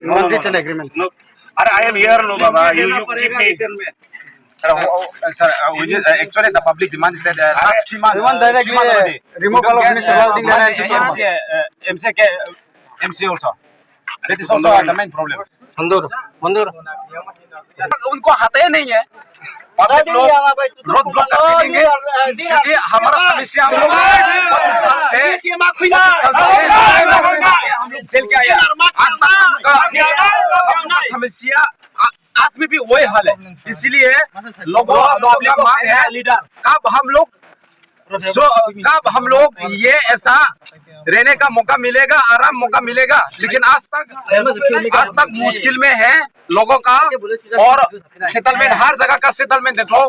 Non-written agreements. No. I am here, no, Baba. You give me. Sir, actually the public demand is that last 3 months. We want directly removal of Mr. Lalding MC also. That is also the main problem. Mandur उनको आता ही नहीं है। Public लोग road block करके देंगे क्योंकि हमारा समस्या हम लोग 25 साल से हम लोग जेल के आए हैं। आज तक हम लोग का समस्या आज में भी वही हाल है। इसलिए लोगों का मांग है कब हम लोग ये ऐसा रहने का मौका मिलेगा, आराम मौका मिलेगा। लेकिन आज तक मुश्किल में है लोगों का। और सेटलमेंट हर जगह का सेटलमेंट देख लो,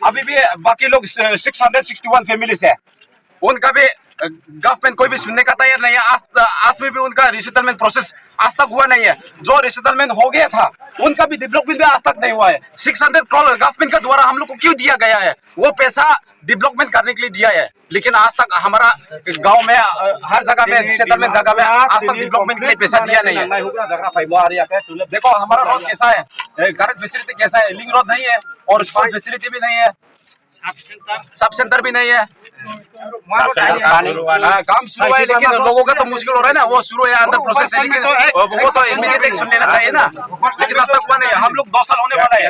अभी भी बाकी लोग 661 फैमिलीज है, उनका भी गवर्नमेंट कोई भी सुनने का तैयार नहीं है। आज में भी उनका रिसेटलमेंट प्रोसेस आज तक हुआ नहीं है। जो रिसेटलमेंट हो गया था उनका भी डेवलपमेंट भी आज तक नहीं हुआ है। 600 करोड़ गवर्नमेंट के द्वारा हम लोग को क्यों दिया गया है? वो पैसा डेवलपमेंट करने के लिए दिया है, लेकिन आज तक हमारा गांव में हर जगह में सेटलमेंट जगह में आज तक डेवलपमेंट के लिए पैसा दिया नहीं है। देखो हमारा रोड कैसा है, करंट फैसिलिटी कैसा है, लिंक रोड नहीं है और स्कूल फैसिलिटी भी नहीं है, सब सेंटर भी नहीं है। काम शुरू है लेकिन लोगों का तो मुश्किल हो रहा है ना। वो शुरू है, अंदर प्रोसेस है, लेकिन वो तो इमीडिएट एक्शन लेना चाहिए ना। लेकिन आज तक हुआ नहीं है। हम लोग 2 साल होने वाला है,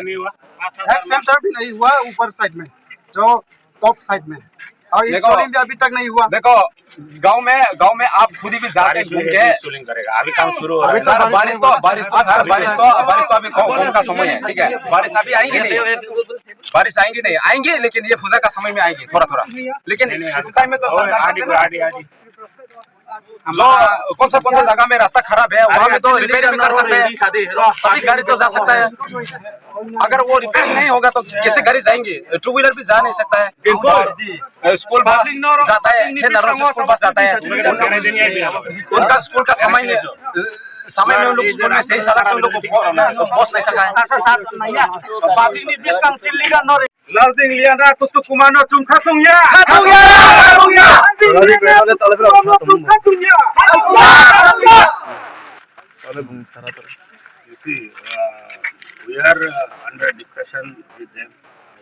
सेंटर भी नहीं हुआ ऊपर साइड में, जो टॉप साइड में, और देखो भी अभी तक नहीं हुआ। देखो गांव में आप खुद ही भी जाके घूम के करेगा। अभी काम शुरू हो रहा है। बारिश तो अभी कम का समय है, ठीक है। बारिश अभी आएंगी नहीं, बारिश आएंगी नहीं, आएंगी लेकिन ये पूजा का समय में आएंगी थोड़ा। लेकिन इस टाइम में तो जो कौन सा जगह में रास्ता खराब है वहाँ में तो रिपेयर भी कर सकते हैं, अभी गाड़ी तो जा सकता है। अगर वो रिपेयर नहीं होगा तो कैसे गाड़ी जाएंगे? 2 व्हीलर भी जा नहीं सकता है। स्कूल बस जाता है, 6 नरों से स्कूल बस जाता है। उनका स्कूल का समय में उन लोग स्कूल में सही सलाह से उन लोग को पहुंच नहीं सका है। Lalding liana tutup kumano tumkatungnya. You see, we are under discussion with them.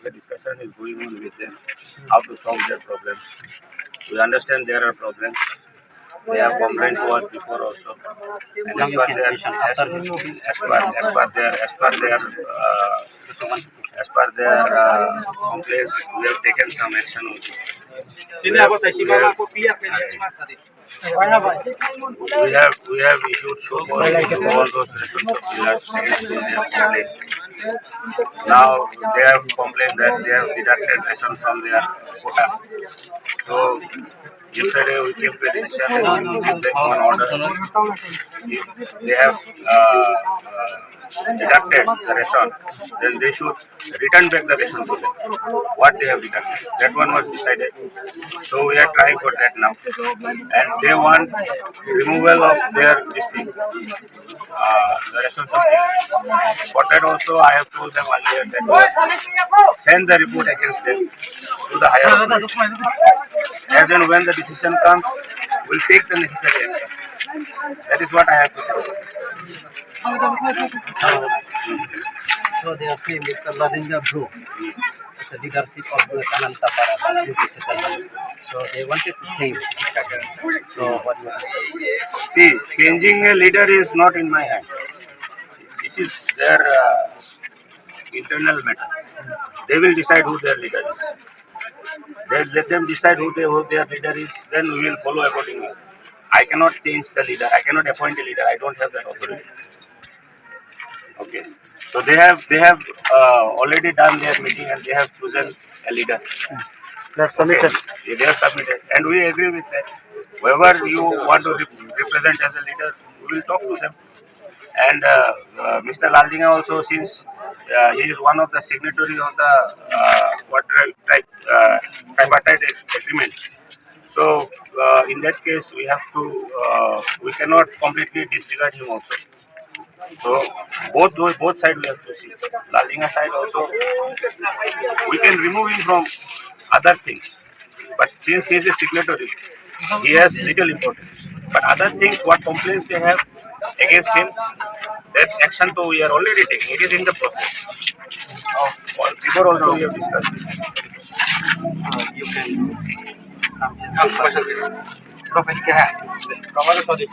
The discussion is going on with them how to solve their problems. We understand there are problems. They have complained to us before also. And as per their complaints, we have taken some action also. We have issued show cause to all those resolutions pillars against whom they have complained. Now they have complained that they have deducted ration from their quota. So yesterday we came to a decision and we give them one order. If they have deducted the ration, then they should return back the ration to them, what they have deducted. That one was decided. So we are trying for that now. And they want removal of their this thing, the ration from there. For that also I have told them earlier that we have send the report against them to the higher authority. As and when the decision comes, we'll take the necessary action. That is what I have to tell them. So they are saying Mr. Ladinga Bro is the leadership of the Kananta Para Resettlement. So they wanted to change. So what do you think? See, changing a leader is not in my hand. This is their internal matter. They will decide who their leader is. They let them decide who their leader is. Then we will follow accordingly. I cannot change the leader. I cannot appoint a leader. I don't have that authority. Okay. So they have already done their meeting and they have chosen a leader. They have submitted. Okay. They have submitted, and we agree with that. Whoever you want to represent as a leader, we will talk to them. And Mr. Laldinga also, since he is one of the signatories of the tripartite agreement. So in that case, we have to we cannot completely disregard him also. So both sides we have to see. Laldinga side also, we can remove him from other things, but since he is a signatory, he has little importance. But other things, what complaints they have, against him. That action too we are already taking. It is in the process. Before also we have discussed. You can question. Prophet क्या है? Kamara sorry.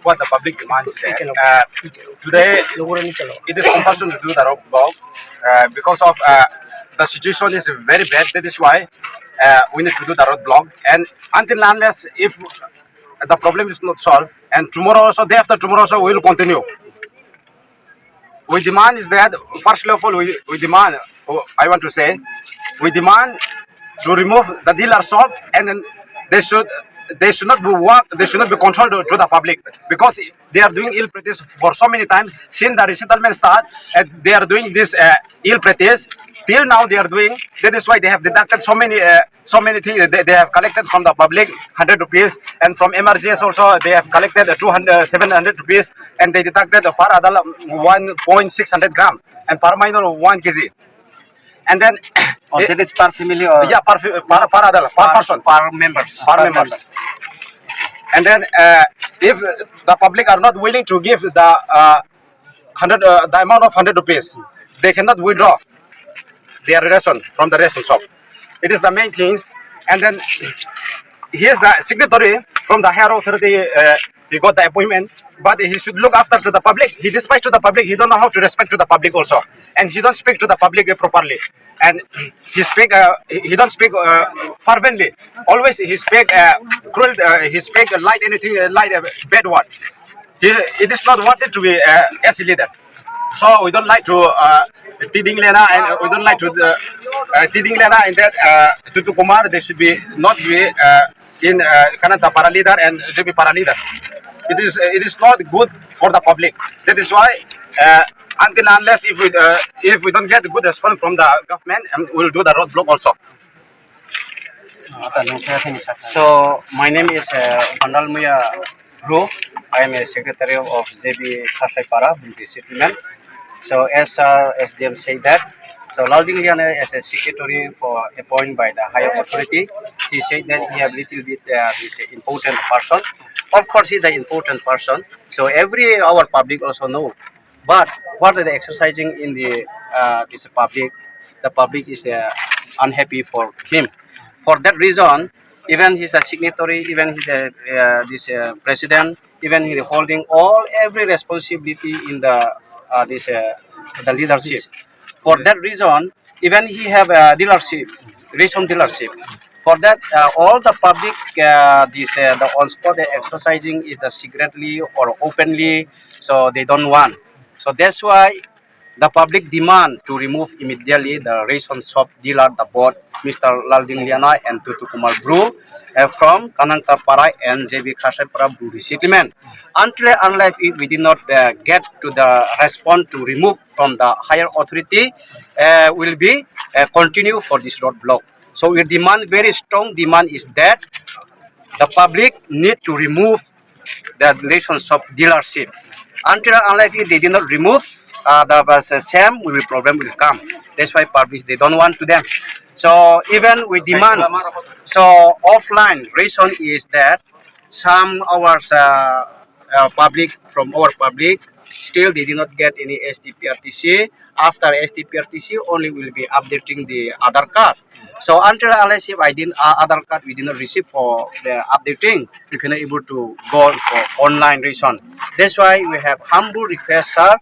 What the public demands is that today it is compulsory to do the road block because of the situation is very bad. That is why we need to do the road block, and until unless if the problem is not solved, and tomorrow also, day after tomorrow also, we will continue. We demand is that first of all we demand. I want to say we demand to remove the dealer shop, and then they should not be they should not be controlled to the public, because they are doing ill practice for so many times since the resettlement start, and they are doing this ill practice till now. They are doing. That is why they have deducted so many things. They have collected from the public 100 rupees, and from MRGS also they have collected 700 rupees, and they deducted per adult 1.600 gram and per minor 1 kg. And then that is per family or yeah, per adult, per person, per members. per members. And then if the public are not willing to give the the amount of 100 rupees, they cannot withdraw their ration from the ration shop. It is the main things. And then he is the signatory from the higher authority. He got the appointment, but he should look after to the public. He despises to the public. He don't know how to respect to the public also, and he don't speak to the public properly. And he speak. He don't speak fervently. Always he speak cruel. He speak light anything light bad word. It is not wanted to be as a leader. So we don't like to Tiding Lena, and we don't like to Tiding Lena, and that Tutu Kumar, they should be not be in Kanata para leader and JB para leader. It is not good for the public. That is why until unless if we don't get a good response from the government, we will do the roadblock also. So my name is Bandal Muya Bro. I am a secretary of JB Khasai Resettlement. So as our SDM said that, so Lauding Liana as a secretary for appointed by the higher authority, he said that he have little bit this important person. Of course, he's an important person. So our public also know. But what are they exercising in the this public? The public is unhappy for him. For that reason, even he's a signatory, even he's this president, even he holding every responsibility in the the leadership. For that reason, even he have a dealership, ration dealership. For that, all the public, the on spot they're exercising is the secretly or openly, so they don't want. So that's why the public demand to remove immediately the ration shop dealer, the board, Mr. Lalding Liana and Tutu Kumar Brew from Kanangtapara and JB Khasai Brew Resettlement. Unless we did not get to the response to remove from the higher authority, will be continue for this roadblock. So we demand, very strong demand is that the public need to remove the ration shop dealership. Unless they did not remove, the same problem will come. That's why public they don't want to them. So even we demand, so offline ration is that some hours public from our public still they did not get any STPRTC. After STPRTC only will be updating the other card. So unless if I didn't other card we did not receive for the updating, we cannot able to go for online ration. That's why we have humble request, sir.